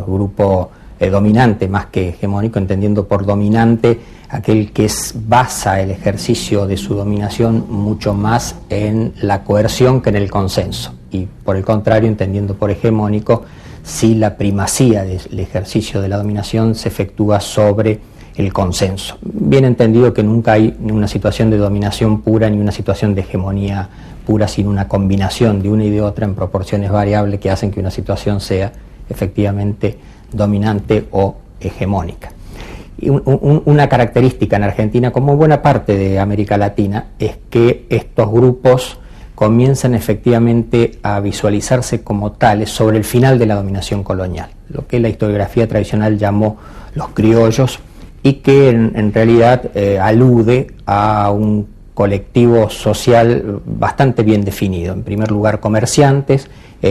grupo dominante más que hegemónico, entendiendo por dominante aquel que basa el ejercicio de su dominación mucho más en la coerción que en el consenso, y por el contrario entendiendo por hegemónico si la primacía del ejercicio de la dominación se efectúa sobre el consenso. Bien entendido que nunca hay una situación de dominación pura ni una situación de hegemonía pura, sino una combinación de una y de otra en proporciones variables que hacen que una situación sea efectivamente dominante o hegemónica. Y una característica en Argentina, como buena parte de América Latina, es que estos grupos comienzan efectivamente a visualizarse como tales sobre el final de la dominación colonial, lo que la historiografía tradicional llamó los criollos, y que en realidad alude a un colectivo social bastante bien definido. En primer lugar, comerciantes,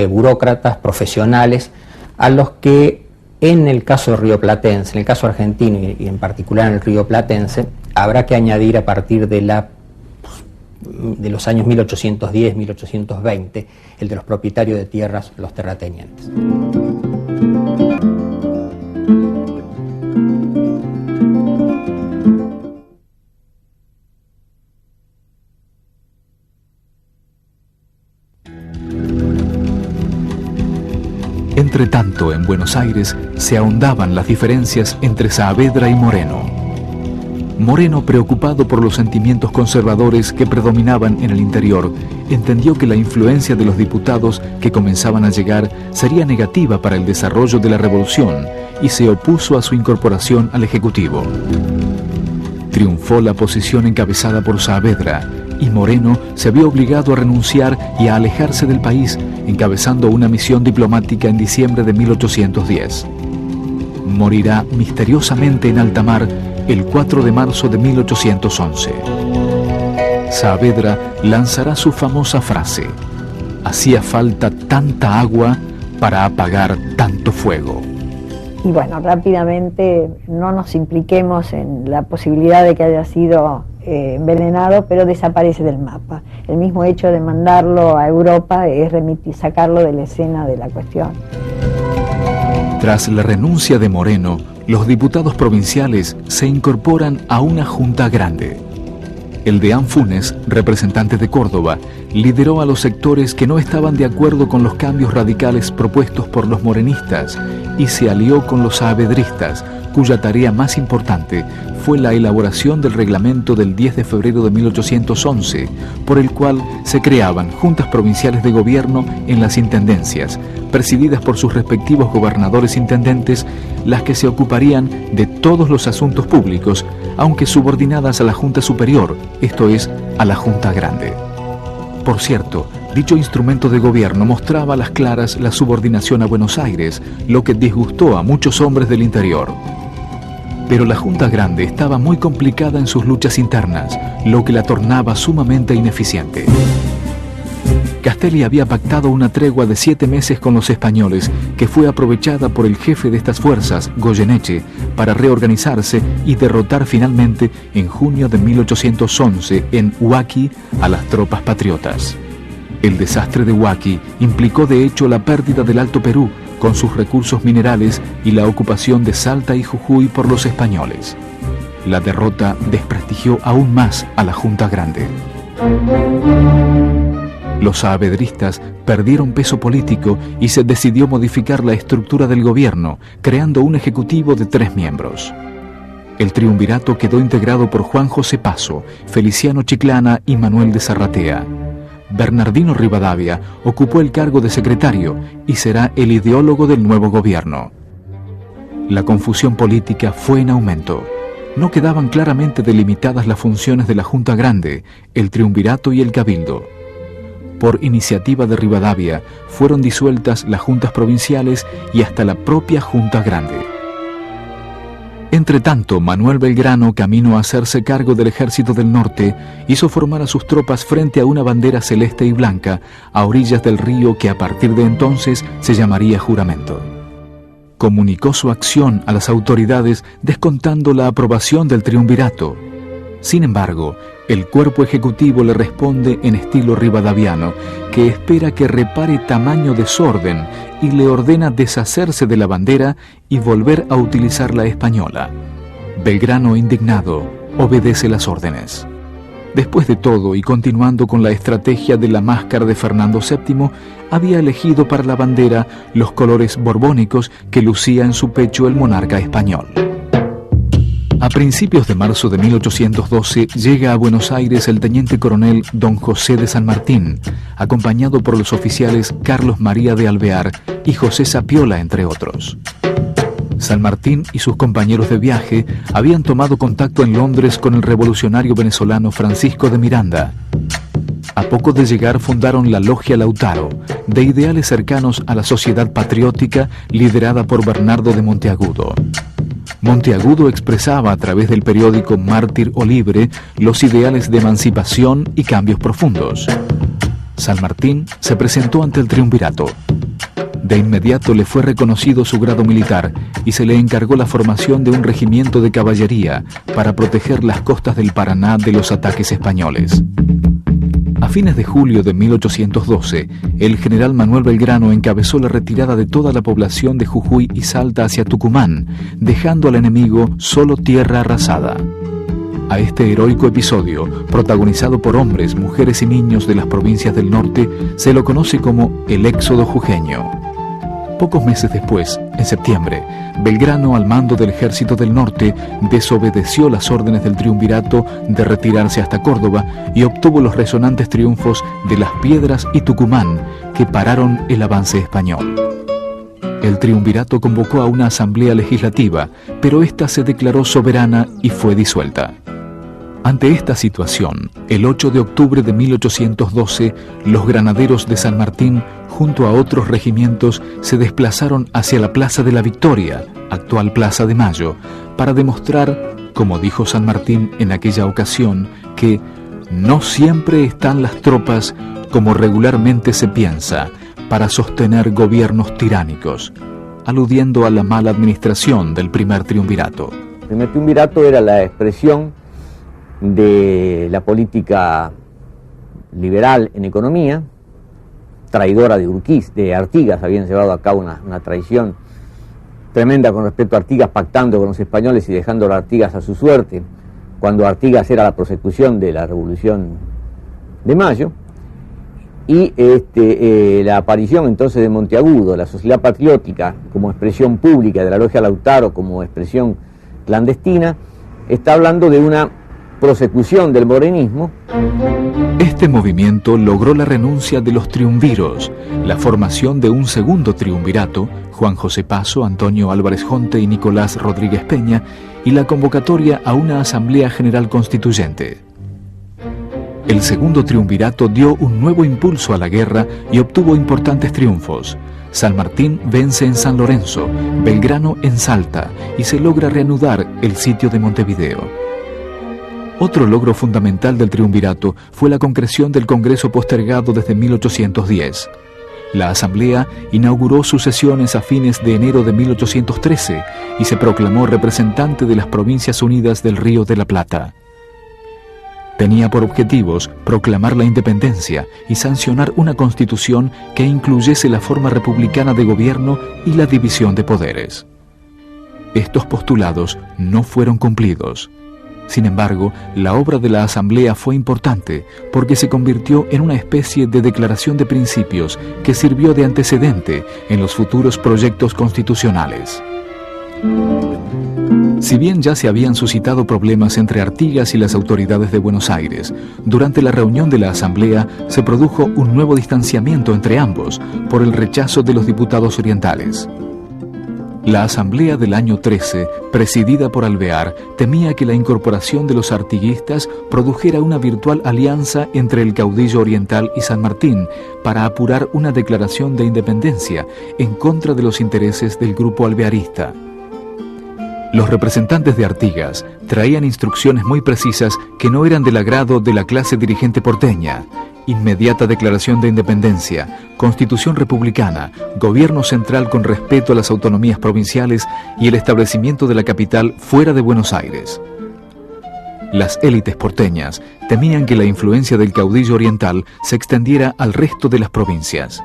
burócratas, profesionales, a los que en el caso rioplatense, en el caso argentino y en particular en el rioplatense, habrá que añadir a partir de los años 1810, 1820, el de los propietarios de tierras, los terratenientes. Entre tanto, en Buenos Aires se ahondaban las diferencias entre Saavedra y Moreno. Moreno, preocupado por los sentimientos conservadores que predominaban en el interior, entendió que la influencia de los diputados que comenzaban a llegar sería negativa para el desarrollo de la revolución y se opuso a su incorporación al Ejecutivo. Triunfó la posición encabezada por Saavedra y Moreno se vio obligado a renunciar y a alejarse del país, encabezando una misión diplomática en diciembre de 1810. Morirá misteriosamente en alta mar el 4 de marzo de 1811. Saavedra lanzará su famosa frase: hacía falta tanta agua para apagar tanto fuego. Y bueno, rápidamente no nos impliquemos en la posibilidad de que haya sido envenenado, pero desaparece del mapa. El mismo hecho de mandarlo a Europa es sacarlo de la escena de la cuestión. Tras la renuncia de Moreno, los diputados provinciales se incorporan a una junta grande. El deán Funes, representante de Córdoba, lideró a los sectores que no estaban de acuerdo con los cambios radicales propuestos por los morenistas y se alió con los saavedristas, cuya tarea más importante fue la elaboración del reglamento del 10 de febrero de 1811, por el cual se creaban juntas provinciales de gobierno en las intendencias, presididas por sus respectivos gobernadores intendentes, las que se ocuparían de todos los asuntos públicos, aunque subordinadas a la Junta Superior, esto es, a la Junta Grande. Por cierto, dicho instrumento de gobierno mostraba a las claras la subordinación a Buenos Aires, lo que disgustó a muchos hombres del interior. Pero la Junta Grande estaba muy complicada en sus luchas internas, lo que la tornaba sumamente ineficiente. Castelli había pactado una tregua de 7 meses con los españoles, que fue aprovechada por el jefe de estas fuerzas, Goyeneche, para reorganizarse y derrotar finalmente en junio de 1811 en Huaki a las tropas patriotas. El desastre de Huaki implicó de hecho la pérdida del Alto Perú, con sus recursos minerales y la ocupación de Salta y Jujuy por los españoles. La derrota desprestigió aún más a la Junta Grande. Los saavedristas perdieron peso político y se decidió modificar la estructura del gobierno, creando un ejecutivo de 3 miembros. El triunvirato quedó integrado por Juan José Paso, Feliciano Chiclana y Manuel de Zarratea. Bernardino Rivadavia ocupó el cargo de secretario y será el ideólogo del nuevo gobierno. La confusión política fue en aumento. No quedaban claramente delimitadas las funciones de la Junta Grande, el triunvirato y el cabildo. Por iniciativa de Rivadavia fueron disueltas las juntas provinciales y hasta la propia Junta Grande. Entretanto, Manuel Belgrano, camino a hacerse cargo del Ejército del Norte, hizo formar a sus tropas frente a una bandera celeste y blanca a orillas del río que a partir de entonces se llamaría Juramento. Comunicó su acción a las autoridades descontando la aprobación del triunvirato. Sin embargo, el cuerpo ejecutivo le responde en estilo rivadaviano, que espera que repare tamaño desorden y le ordena deshacerse de la bandera y volver a utilizar la española. Belgrano, indignado, obedece las órdenes. Después de todo, y continuando con la estrategia de la máscara de Fernando VII, había elegido para la bandera los colores borbónicos que lucía en su pecho el monarca español. A principios de marzo de 1812 llega a Buenos Aires el teniente coronel don José de San Martín, acompañado por los oficiales Carlos María de Alvear y José Sapiola, entre otros. San Martín y sus compañeros de viaje habían tomado contacto en Londres con el revolucionario venezolano Francisco de Miranda. A poco de llegar fundaron la Logia Lautaro, de ideales cercanos a la Sociedad Patriótica liderada por Bernardo de Monteagudo. Monteagudo expresaba a través del periódico Mártir o Libre los ideales de emancipación y cambios profundos. San Martín se presentó ante el triunvirato. De inmediato le fue reconocido su grado militar y se le encargó la formación de un regimiento de caballería para proteger las costas del Paraná de los ataques españoles. A fines de julio de 1812, el general Manuel Belgrano encabezó la retirada de toda la población de Jujuy y Salta hacia Tucumán, dejando al enemigo solo tierra arrasada. A este heroico episodio, protagonizado por hombres, mujeres y niños de las provincias del norte, se lo conoce como el éxodo jujeño. Pocos meses después, en septiembre, Belgrano, al mando del Ejército del Norte, desobedeció las órdenes del triunvirato de retirarse hasta Córdoba y obtuvo los resonantes triunfos de Las Piedras y Tucumán, que pararon el avance español. El triunvirato convocó a una asamblea legislativa, pero ésta se declaró soberana y fue disuelta. Ante esta situación, el 8 de octubre de 1812, los granaderos de San Martín, junto a otros regimientos, se desplazaron hacia la Plaza de la Victoria, actual Plaza de Mayo, para demostrar, como dijo San Martín en aquella ocasión, que no siempre están las tropas como regularmente se piensa para sostener gobiernos tiránicos, aludiendo a la mala administración del primer triunvirato. El primer triunvirato era la expresión de la política liberal en economía, traidora de Artigas. Habían llevado a cabo una traición tremenda con respecto a Artigas, pactando con los españoles y dejando a Artigas a su suerte, cuando Artigas era la prosecución de la Revolución de Mayo. Y la aparición entonces de Monteagudo, la Sociedad Patriótica, como expresión pública, de la Logia Lautaro como expresión clandestina, está hablando de una prosecución del morenismo. Este movimiento logró la renuncia de los triunviros, la formación de un segundo triunvirato, Juan José Paso, Antonio Álvarez Jonte y Nicolás Rodríguez Peña, y la convocatoria a una Asamblea General Constituyente. El segundo triunvirato dio un nuevo impulso a la guerra y obtuvo importantes triunfos. San Martín vence en San Lorenzo, Belgrano en Salta, y se logra reanudar el sitio de Montevideo. Otro logro fundamental del triunvirato fue la concreción del Congreso postergado desde 1810. La Asamblea inauguró sus sesiones a fines de enero de 1813 y se proclamó representante de las Provincias Unidas del Río de la Plata. Tenía por objetivos proclamar la independencia y sancionar una constitución que incluyese la forma republicana de gobierno y la división de poderes. Estos postulados no fueron cumplidos. Sin embargo, la obra de la Asamblea fue importante porque se convirtió en una especie de declaración de principios que sirvió de antecedente en los futuros proyectos constitucionales. Si bien ya se habían suscitado problemas entre Artigas y las autoridades de Buenos Aires, durante la reunión de la Asamblea se produjo un nuevo distanciamiento entre ambos por el rechazo de los diputados orientales. La Asamblea del año 13, presidida por Alvear, temía que la incorporación de los artiguistas produjera una virtual alianza entre el caudillo oriental y San Martín para apurar una declaración de independencia en contra de los intereses del grupo alvearista. Los representantes de Artigas traían instrucciones muy precisas que no eran del agrado de la clase dirigente porteña: inmediata declaración de independencia, constitución republicana, gobierno central con respeto a las autonomías provinciales y el establecimiento de la capital fuera de Buenos Aires. Las élites porteñas temían que la influencia del caudillo oriental se extendiera al resto de las provincias.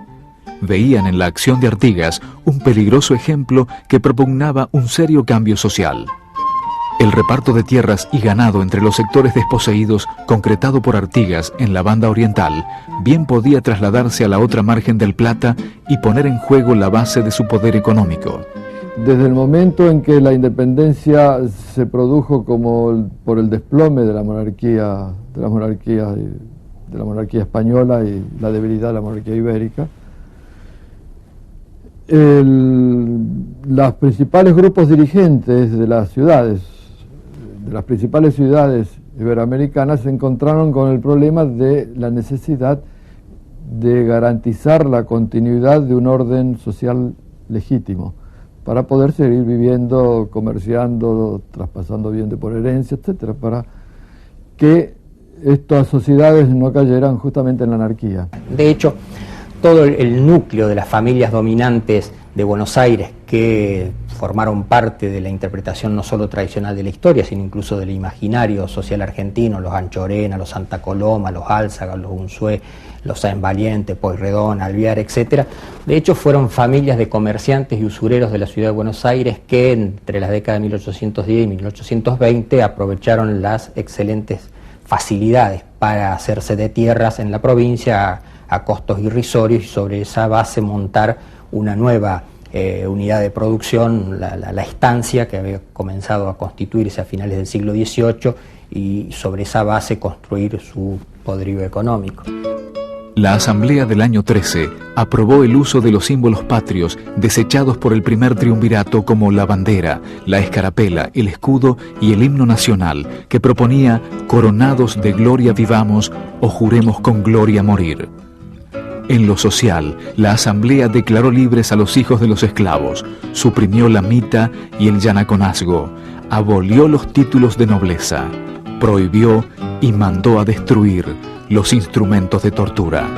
Veían en la acción de Artigas un peligroso ejemplo que propugnaba un serio cambio social. El reparto de tierras y ganado entre los sectores desposeídos, concretado por Artigas en la banda oriental, bien podía trasladarse a la otra margen del Plata y poner en juego la base de su poder económico. Desde el momento en que la independencia se produjo por el desplome de la monarquía española y la debilidad de la monarquía ibérica, los principales grupos dirigentes de las principales ciudades iberoamericanas se encontraron con el problema de la necesidad de garantizar la continuidad de un orden social legítimo para poder seguir viviendo, comerciando, traspasando bienes por herencia, etcétera, para que estas sociedades no cayeran justamente en la anarquía. De hecho, todo el núcleo de las familias dominantes de Buenos Aires que formaron parte de la interpretación no solo tradicional de la historia, sino incluso del imaginario social argentino, los Anchorena, los Santa Coloma, los Álzaga, los Unzué, los Sáenz Valiente, Pueyrredón, Alvear, etc. De hecho, fueron familias de comerciantes y usureros de la ciudad de Buenos Aires que entre las décadas de 1810 y 1820 aprovecharon las excelentes facilidades para hacerse de tierras en la provincia a costos irrisorios y sobre esa base montar una nueva unidad de producción, la estancia que había comenzado a constituirse a finales del siglo XVIII y sobre esa base construir su poderío económico. La Asamblea del año 13 aprobó el uso de los símbolos patrios desechados por el primer triunvirato como la bandera, la escarapela, el escudo y el himno nacional, que proponía coronados de gloria vivamos o juremos con gloria morir. En lo social, la Asamblea declaró libres a los hijos de los esclavos, suprimió la mita y el yanaconazgo, abolió los títulos de nobleza, prohibió y mandó a destruir los instrumentos de tortura.